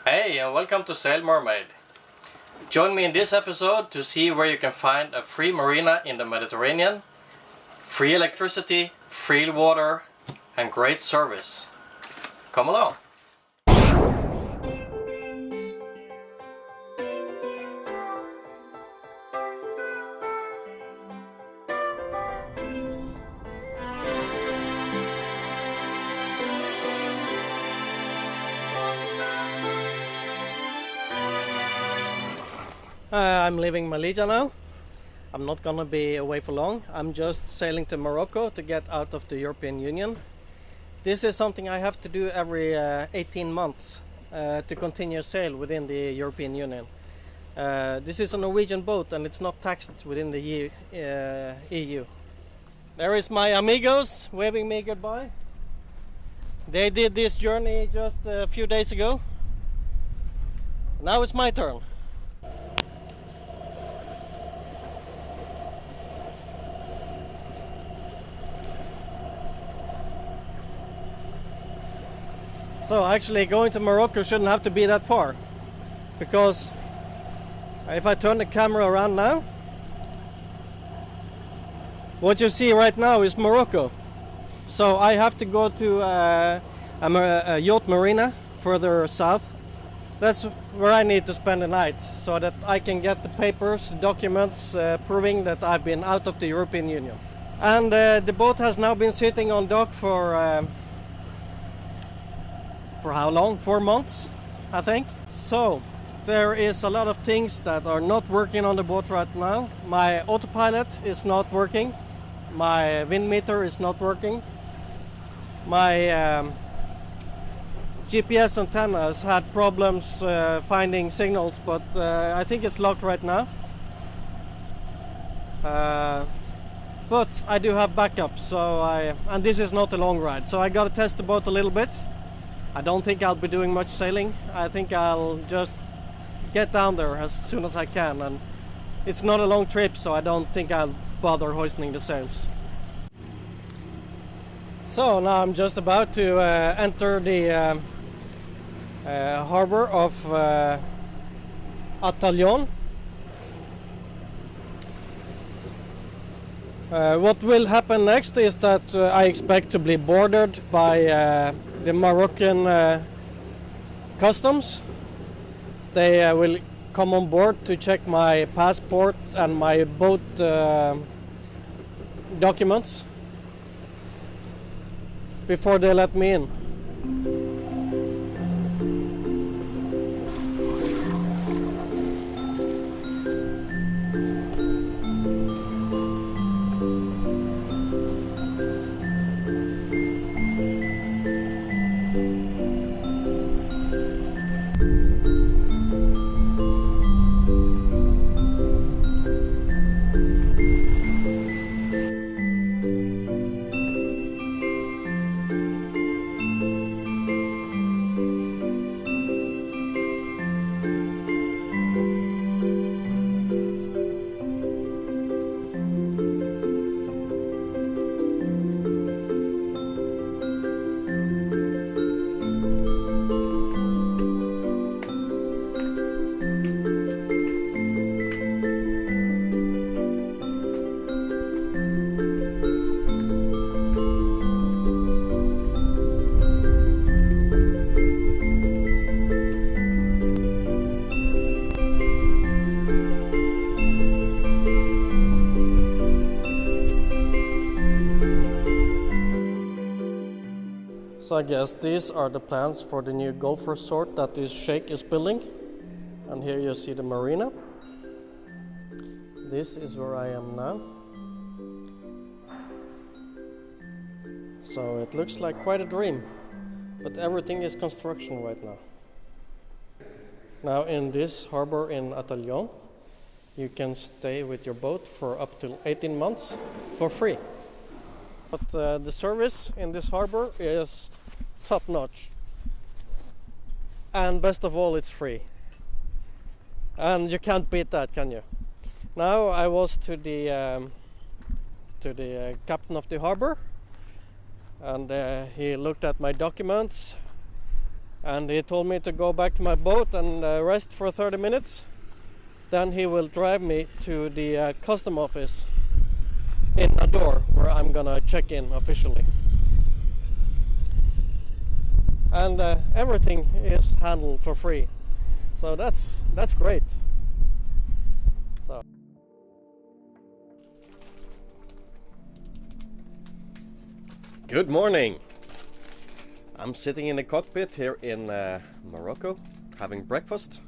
Hey, and welcome to Sail Mermaid. Join me in this episode to see where you can find a free marina in the Mediterranean, free electricity, free water, and great service. Come along! I'm leaving Malaysia now. I'm not gonna be away for long. I'm just sailing to Morocco to get out of the European Union. This is something I have to do every 18 months to continue sail within the European Union. This is a Norwegian boat and it's not taxed within the EU. There is my amigos waving me goodbye. They did this journey just a few days ago. Now it's my turn. So actually going to Morocco shouldn't have to be that far, because if I turn the camera around now, what you see right now is Morocco. So I have to go to a yacht marina further south. That's where I need to spend the night so that I can get the papers, documents proving that I've been out of the European Union. And the boat has now been sitting on dock for how long? 4 months, I think. So there is a lot of things that are not working on the boat right now. My autopilot is not working. My wind meter is not working. My GPS antenna has had problems finding signals, but I think it's locked right now. But I do have backup, and this is not a long ride, so I gotta test the boat a little bit. I don't think I'll be doing much sailing. I think I'll just get down there as soon as I can, and it's not a long trip, so I don't think I'll bother hoisting the sails. So now I'm just about to enter the harbor of Atalion. What will happen next is that I expect to be boarded by the Moroccan customs. They will come on board to check my passport and my boat documents before they let me in. So I guess these are the plans for the new golf resort that this sheik is building. And here you see the marina. This is where I am now. So it looks like quite a dream, but everything is construction right now. Now in this harbor in Atalion, you can stay with your boat for up to 18 months for free. But the service in this harbor is top-notch, and best of all, it's free, and you can't beat that, can you? Now I was to the captain of the harbor, and he looked at my documents, and he told me to go back to my boat and rest for 30 minutes. Then he will drive me to the custom office in Nador, where I'm gonna check in officially. And everything is handled for free, so that's great. So good morning. I'm sitting in the cockpit here in Morocco, having breakfast.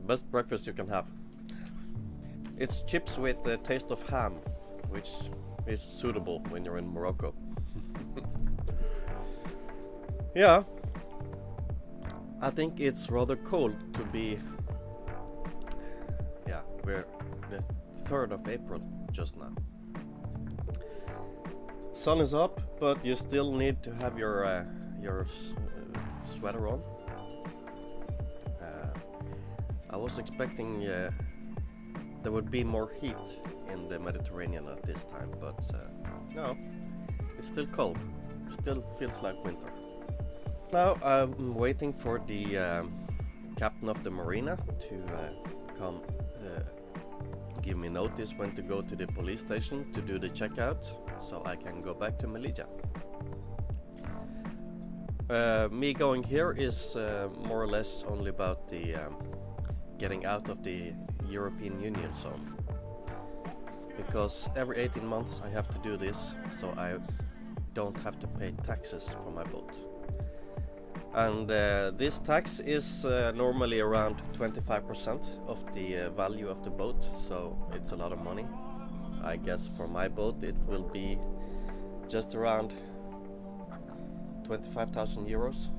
Best breakfast you can have. It's chips with the taste of ham, which is suitable when you're in Morocco. Yeah, I think it's rather cold to be. Yeah, we're the 3rd of April just now. Sun is up, but you still need to have your sweater on. I was expecting there would be more heat in the Mediterranean at this time, but no, it's still cold. Still feels like winter. Now I'm waiting for the captain of the Marina to come give me notice when to go to the police station to do the checkout, so I can go back to Melilla. Me going here is more or less only about the getting out of the European Union zone, because every 18 months I have to do this, so I don't have to pay taxes for my boat. And this tax is normally around 25% of the value of the boat, so it's a lot of money. I guess for my boat it will be just around 25,000 euros.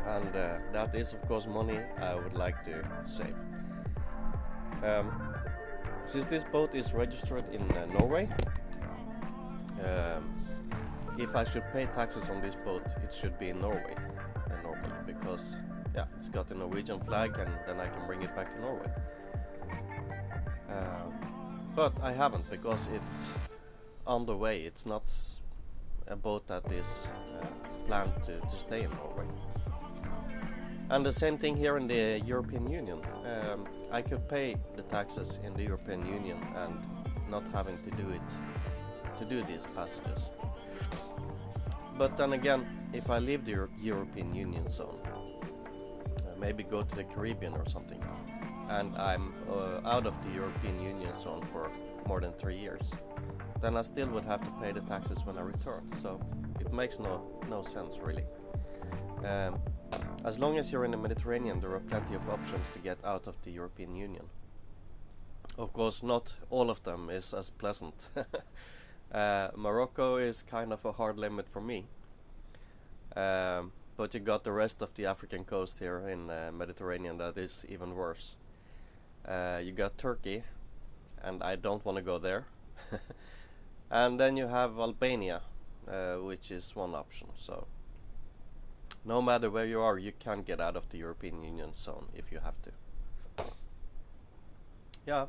And that is of course money I would like to save. Since this boat is registered in Norway, if I should pay taxes on this boat, it should be in Norway normally, because yeah, it's got a Norwegian flag, and then I can bring it back to Norway. But I haven't, because it's on the way. It's not a boat that is planned to stay in Norway. And the same thing here in the European Union. I could pay the taxes in the European Union and not having to do these passages. But then again, if I leave the European Union zone, maybe go to the Caribbean or something, and I'm out of the European Union zone for more than 3 years, then I still would have to pay the taxes when I return. So it makes no sense really. As long as you're in the Mediterranean, there are plenty of options to get out of the European Union. Of course, not all of them is as pleasant. Morocco is kind of a hard limit for me. But you got the rest of the African coast here in Mediterranean that is even worse. You got Turkey, and I don't want to go there. And then you have Albania, which is one option. So no matter where you are, you can get out of the European Union zone if you have to. Yeah.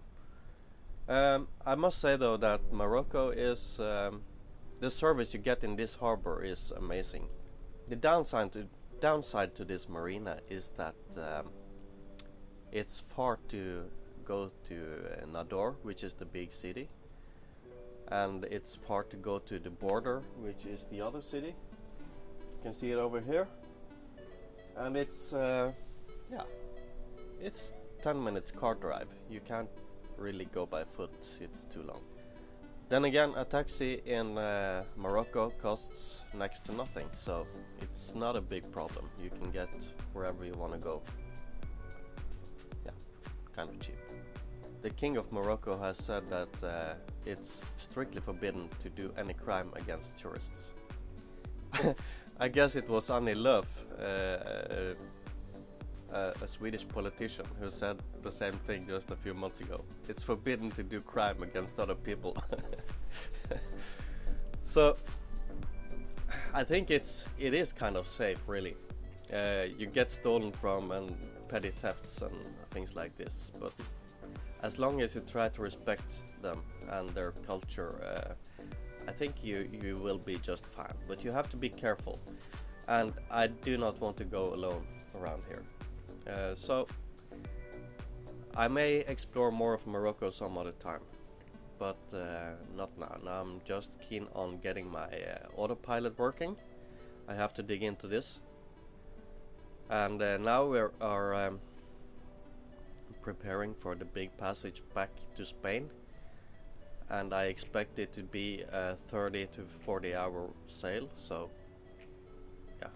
I must say though that Morocco is the service you get in this harbor is amazing. The downside to this marina is that it's far to go to Nador, which is the big city, and it's far to go to the border, which is the other city. You can see it over here, and it's it's 10 minutes car drive. You can't really go by foot, it's too long. Then again, a taxi in Morocco costs next to nothing, so it's not a big problem. You can get wherever you want to go. Yeah, kind of cheap. The king of Morocco has said that it's strictly forbidden to do any crime against tourists. I guess it was Annie Lööf, a Swedish politician, who said the same thing just a few months ago. It's forbidden to do crime against other people. So I think it is kind of safe, really. You get stolen from and petty thefts and things like this, but as long as you try to respect them and their culture, I think you will be just fine, but you have to be careful, and I do not want to go alone around here. So I may explore more of Morocco some other time, but not now. Now I'm just keen on getting my autopilot working. I have to dig into this, and now we are preparing for the big passage back to Spain, and I expect it to be a 30 to 40 hour sail. So yeah,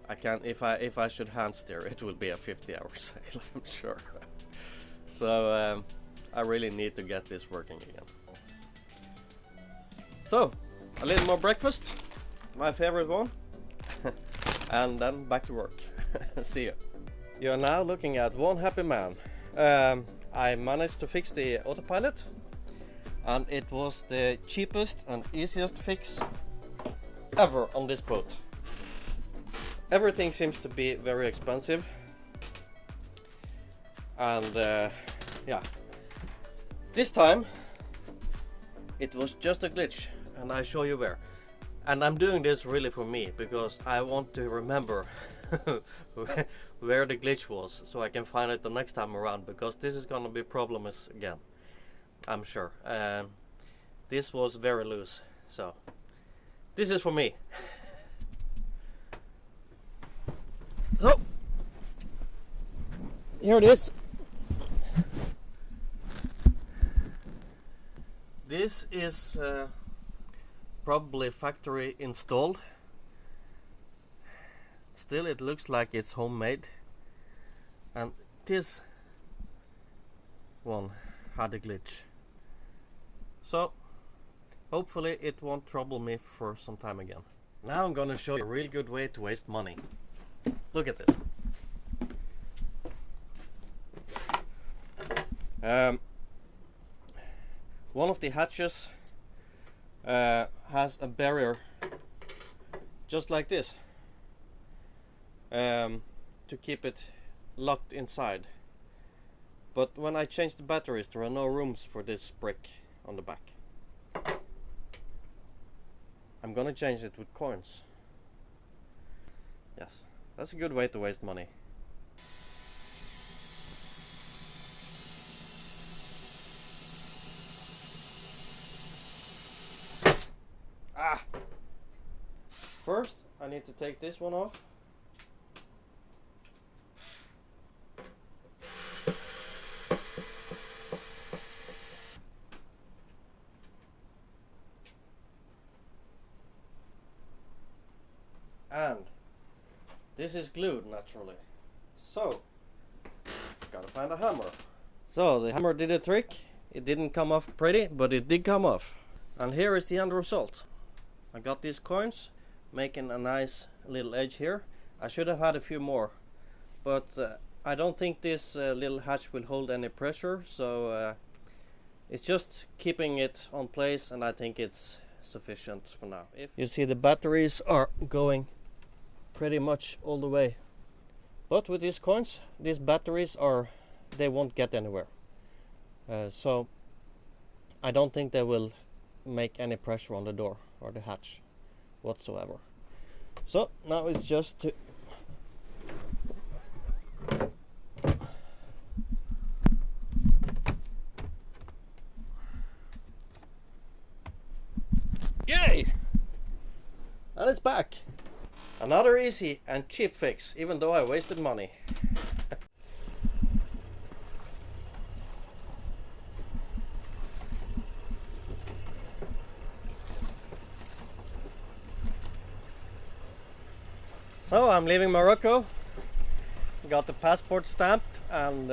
I can't, if I should hand steer, it will be a 50-hour sail, I'm sure. So I really need to get this working again. So a little more breakfast, my favorite one, and then back to work. See you. You are now looking at one happy man. I managed to fix the autopilot, and it was the cheapest and easiest fix ever on this boat. Everything seems to be very expensive, and yeah, this time it was just a glitch, and I show you where. And I'm doing this really for me, because I want to remember where the glitch was, so I can find it the next time around, because this is gonna be problems again, I'm sure. This was very loose, so this is for me. So here it is. This is probably factory installed. Still, it looks like it's homemade, and this one had a glitch, so hopefully it won't trouble me for some time again. Now I'm gonna show you a real good way to waste money. Look at this. One of the hatches has a barrier just like this, to keep it locked inside. But when I change the batteries, there are no rooms for this brick on the back. I'm gonna change it with coins. Yes, that's a good way to waste money. First, I need to take this one off. And this is glued naturally. So, gotta find a hammer. So, the hammer did a trick. It didn't come off pretty, but it did come off. And here is the end result. I got these coins, making a nice little edge here. I should have had a few more, but I don't think this little hatch will hold any pressure, so it's just keeping it on place, and I think it's sufficient for now. If you see, the batteries are going pretty much all the way, but with these coins, these batteries they won't get anywhere, so I don't think they will make any pressure on the door or the hatch whatsoever. So now it's just to yay! And it's back. Another easy and cheap fix, even though I wasted money. So I'm leaving Morocco. Got the passport stamped, and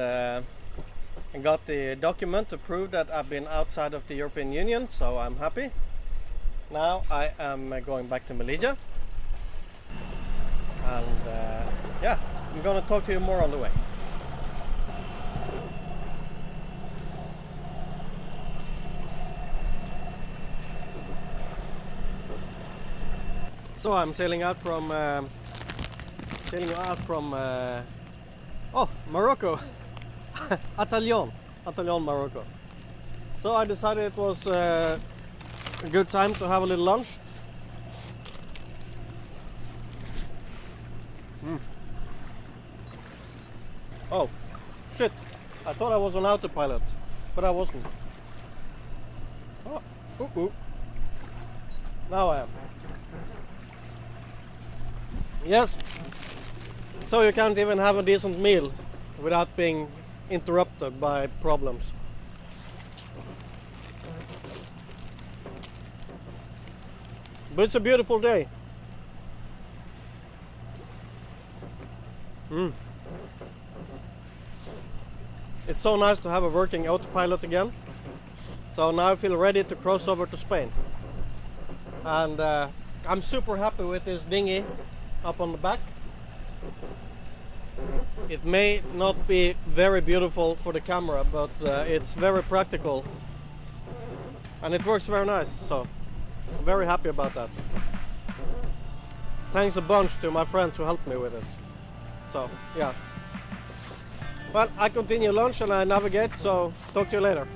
got the document to prove that I've been outside of the European Union, so I'm happy. Now I am going back to Melilla, and yeah, I'm gonna talk to you more on the way. So I'm sailing out from Morocco. Atalion, Morocco. So I decided it was a good time to have a little lunch. Oh, shit. I thought I was on autopilot, but I wasn't. Oh, ooh. Now I am. Yes. So you can't even have a decent meal without being interrupted by problems. But it's a beautiful day. It's so nice to have a working autopilot again. So now I feel ready to cross over to Spain. And I'm super happy with this dinghy up on the back. It may not be very beautiful for the camera, but it's very practical. And it works very nice, so I'm very happy about that. Thanks a bunch to my friends who helped me with it. So, yeah. Well, I continue lunch and I navigate, so talk to you later.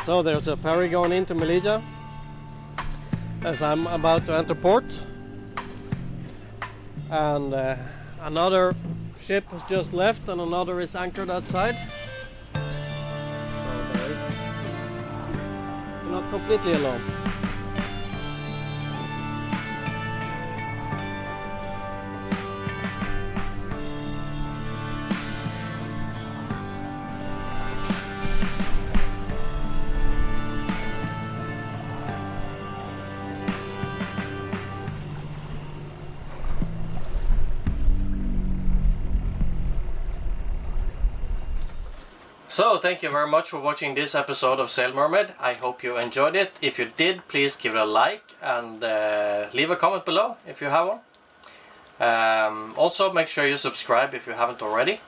So there's a ferry going into Melilla as I'm about to enter port, and another ship has just left and another is anchored outside. So there is not completely alone. So thank you very much for watching this episode of Sail Mermaid. I hope you enjoyed it. If you did, please give it a like and leave a comment below if you have one. Also make sure you subscribe if you haven't already.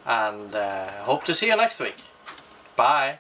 And hope to see you next week. Bye!